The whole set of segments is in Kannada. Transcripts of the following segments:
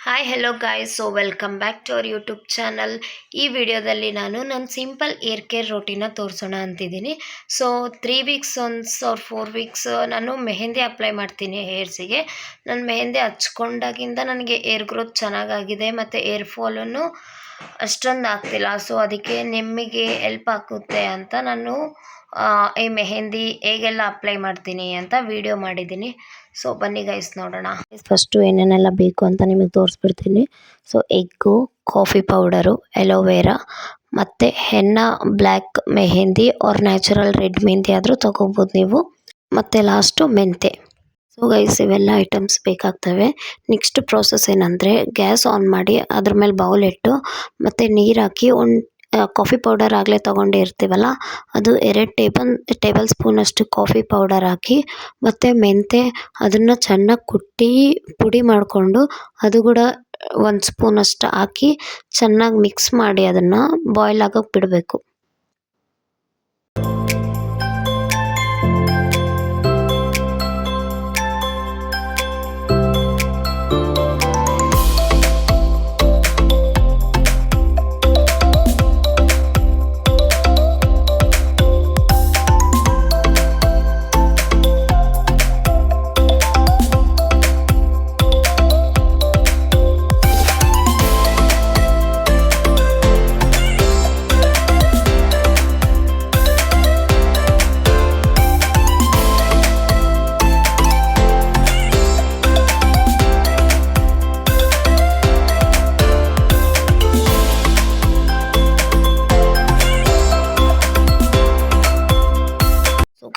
Hi hello guys, welcome back to our YouTube channel. ಈ ವಿಡಿಯೋದಲ್ಲಿ ನಾನು ನನ್ನ ಸಿಂಪಲ್ ಏರ್ ಕೇರ್ ರೋಟೀನ ತೋರಿಸೋಣ ಅಂತಿದ್ದೀನಿ. So 3 weeks once or 4 weeks ನಾನು ಮೆಹಂದಿ ಅಪ್ಲೈ ಮಾಡ್ತೀನಿ ಹೇರ್ಸಿಗೆ. ನಾನು ಮೆಹಂದಿ ಹಚ್ಕೊಂಡಾಗಿಂದ ನನಗೆ ಏರ್ ಗ್ರೋತ್ ಚೆನ್ನಾಗಾಗಿದೆ ಮತ್ತು ಏರ್ ಫಾಲನ್ನು ಅಷ್ಟೊಂದು ಆಗ್ತಿಲ್ಲ. ಸೊ ಅದಕ್ಕೆ ನಿಮಗೆ ಹೆಲ್ಪ್ ಆಗುತ್ತೆ ಅಂತ ನಾನು ಈ ಮೆಹಂದಿ ಹೇಗೆಲ್ಲ ಅಪ್ಲೈ ಮಾಡ್ತೀನಿ ಅಂತ ವಿಡಿಯೋ ಮಾಡಿದ್ದೀನಿ. ಸೊ ಬನ್ನಿ ಗೈಸ್ ನೋಡೋಣ. ಫಸ್ಟು ಏನೇನೆಲ್ಲ ಬೇಕು ಅಂತ ನಿಮಗೆ ತೋರಿಸ್ಬಿಡ್ತೀನಿ. So egg, coffee powder, aloe vera ಮತ್ತು henna black mehndi or natural red mehndi ಆದರೂ ತೊಗೋಬೋದು ನೀವು. ಮತ್ತು ಲಾಸ್ಟು ಮೆಂತೆ. ಸೊ ಗೈಸ್ ಇವೆಲ್ಲ ಐಟಮ್ಸ್ ಬೇಕಾಗ್ತವೆ. ನೆಕ್ಸ್ಟ್ ಪ್ರೋಸೆಸ್ ಏನಂದರೆ, ಗ್ಯಾಸ್ ಆನ್ ಮಾಡಿ ಅದ್ರ ಮೇಲೆ ಬೌಲ್ ಇಟ್ಟು ಮತ್ತು ನೀರು ಹಾಕಿ ಕಾಫಿ ಪೌಡರ್ ಆಗಲೇ ತೊಗೊಂಡಿರ್ತೀವಲ್ಲ, ಅದು 2 ಟೇಬಲ್ ಸ್ಪೂನಷ್ಟು ಕಾಫಿ ಪೌಡರ್ ಹಾಕಿ ಮತ್ತು ಮೆಂತೆ ಅದನ್ನು ಚೆನ್ನಾಗಿ ಕುಟ್ಟಿ ಪುಡಿ ಮಾಡಿಕೊಂಡು ಅದು ಕೂಡ 1 ಸ್ಪೂನಷ್ಟು ಹಾಕಿ ಚೆನ್ನಾಗಿ ಮಿಕ್ಸ್ ಮಾಡಿ ಅದನ್ನು ಬಾಯ್ಲ್ ಆಗೋಕ್ಕೆ ಬಿಡಬೇಕು.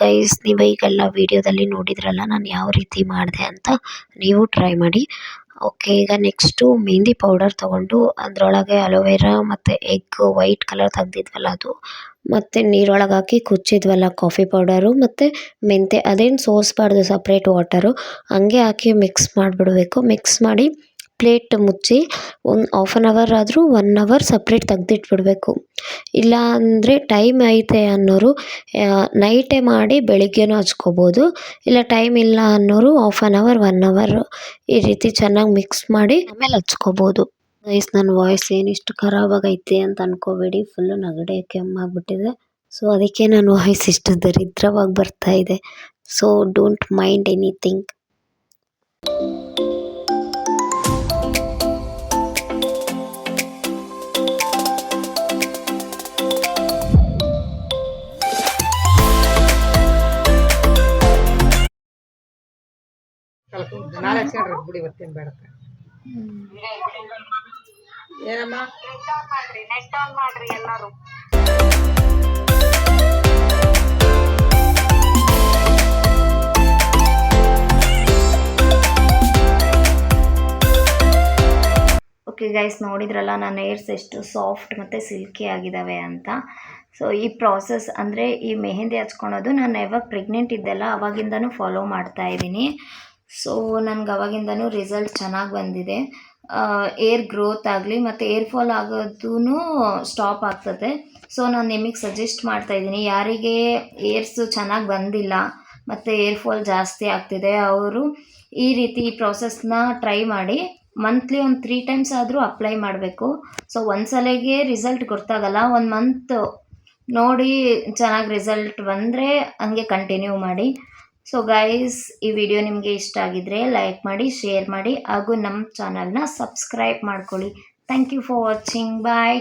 ಗೈಸ್ ನೀವು ಈಗೆಲ್ಲ ವಿಡಿಯೋದಲ್ಲಿ ನೋಡಿದ್ರಲ್ಲ ನಾನು ಯಾವ ರೀತಿ ಮಾಡಿದೆ ಅಂತ, ನೀವು ಟ್ರೈ ಮಾಡಿ. ಓಕೆ, ಈಗ ನೆಕ್ಸ್ಟು ಮೆಹಂದಿ ಪೌಡರ್ ತೊಗೊಂಡು ಅದರೊಳಗೆ ಅಲೋವೆರಾ ಮತ್ತು ಎಗ್ ವೈಟ್ ಕಲರ್ ತೆಗ್ದಿದ್ವಲ್ಲ ಅದು, ಮತ್ತು ನೀರೊಳಗೆ ಹಾಕಿ ಕುಚ್ಚಿದ್ವಲ್ಲ ಕಾಫಿ ಪೌಡರು ಮತ್ತು ಮೆಂತೆ, ಅದೇನು ಸೋಸಬಾರ್ದು ಸಪ್ರೇಟ್ ವಾಟರು, ಹಂಗೆ ಹಾಕಿ ಮಿಕ್ಸ್ ಮಾಡಿಬಿಡಬೇಕು. ಮಿಕ್ಸ್ ಮಾಡಿ ಪ್ಲೇಟ್ ಮುಚ್ಚಿ ಒಂದು 1/2 ಅವರ್ ಆದರೂ 1 ಅವರ್ ಸಪ್ರೇಟ್ ತೆಗ್ದಿಟ್ಬಿಡ್ಬೇಕು. ಇಲ್ಲ ಅಂದರೆ ಟೈಮ್ ಐತೆ ಅನ್ನೋರು ನೈಟೇ ಮಾಡಿ ಬೆಳಿಗ್ಗೆನೂ ಹಚ್ಕೋಬೋದು. ಇಲ್ಲ ಟೈಮ್ ಇಲ್ಲ ಅನ್ನೋರು 1/2 ಅವರ್ 1 ಅವರ್ ಈ ರೀತಿ ಚೆನ್ನಾಗಿ ಮಿಕ್ಸ್ ಮಾಡಿ ಆಮೇಲೆ ಹಚ್ಕೋಬೋದು. ಗೈಸ್ ನನ್ನ ವಾಯ್ಸ್ ಏನಿಷ್ಟು ಖರಾಬಾಗೈತೆ ಅಂತ ಅನ್ಕೋಬೇಡಿ, ಫುಲ್ಲು ನೆಗಡಿ ಕೆಮ್ಮಾಗ್ಬಿಟ್ಟಿದೆ. ಸೊ ಅದಕ್ಕೆ ನನ್ನ ವಾಯ್ಸ್ ಇಷ್ಟು ದರಿದ್ರವಾಗಿ ಬರ್ತಾ ಇದೆ. So don't mind anything. ನಾಳೆ ಹಚ್ಕೊಂಡ್ರೆ ಬಿಡಿ, ಇವತ್ತೇನು ಬೇಡ. ಏನಮ್ಮ ನೆಟ್ ಆನ್ ಮಾಡ್ರಿ ಎಲ್ಲರೂ. ಓಕೆ ಗೈಸ್, ನೋಡಿದ್ರಲ್ಲ ನನ್ನ ಏರ್ಸ್ ಎಷ್ಟು ಸಾಫ್ಟ್ ಮತ್ತು ಸಿಲ್ಕಿ ಆಗಿದ್ದಾವೆ ಅಂತ. ಸೊ ಈ ಪ್ರಾಸೆಸ್ ಅಂದರೆ ಈ ಮೆಹಂದಿ ಹಚ್ಕೊಳೋದು ನಾನು ಯಾವಾಗ ಪ್ರೆಗ್ನೆಂಟ್ ಇದ್ದೆಲ್ಲ ಅವಾಗಿಂದನೂ ಫಾಲೋ ಮಾಡ್ತಾ ಇದ್ದೀನಿ. ಸೊ ನನಗೆ ಅವಾಗಿಂದನೂ ರಿಸಲ್ಟ್ ಚೆನ್ನಾಗಿ ಬಂದಿದೆ. ಏರ್ ಗ್ರೋತ್ ಆಗಲಿ ಮತ್ತು ಏರ್ ಫಾಲ್ ಆಗೋದೂ ಸ್ಟಾಪ್ ಆಗ್ತದೆ. ಸೊ ನಾನು ನಿಮಗೆ ಸಜೆಸ್ಟ್ ಮಾಡ್ತಾಯಿದ್ದೀನಿ, ಯಾರಿಗೆ ಏರ್ಸು ಚೆನ್ನಾಗಿ ಬಂದಿಲ್ಲ ಮತ್ತು ಏರ್ ಫಾಲ್ ಜಾಸ್ತಿ ಆಗ್ತಿದೆ ಅವರು ಈ ರೀತಿ ಈ ಪ್ರಾಸೆಸ್ನ ಟ್ರೈ ಮಾಡಿ. ಮಂತ್ಲಿ ಒಂದು 3 ಟೈಮ್ಸ್ ಆದರೂ ಅಪ್ಲೈ ಮಾಡಬೇಕು. ಸೊ ಒಂದ್ಸಲಿಗೆ ರಿಸಲ್ಟ್ ಗೊತ್ತಾಗಲ್ಲ, 1 ಮಂತ್ ನೋಡಿ ಚೆನ್ನಾಗಿ ರಿಸಲ್ಟ್ ಬಂದರೆ ಹಂಗೆ ಕಂಟಿನ್ಯೂ ಮಾಡಿ. ಸೊ ಗೈಸ್, ಈ ವಿಡಿಯೋ ನಿಮಗೆ ಇಷ್ಟ ಆಗಿದ್ರೆ ಲೈಕ್ ಮಾಡಿ, ಶೇರ್ ಮಾಡಿ ಹಾಗೂ ನಮ್ಮ ಚಾನಲ್ನ ಸಬ್ಸ್ಕ್ರೈಬ್ ಮಾಡ್ಕೊಳ್ಳಿ. Thank you for watching. Bye.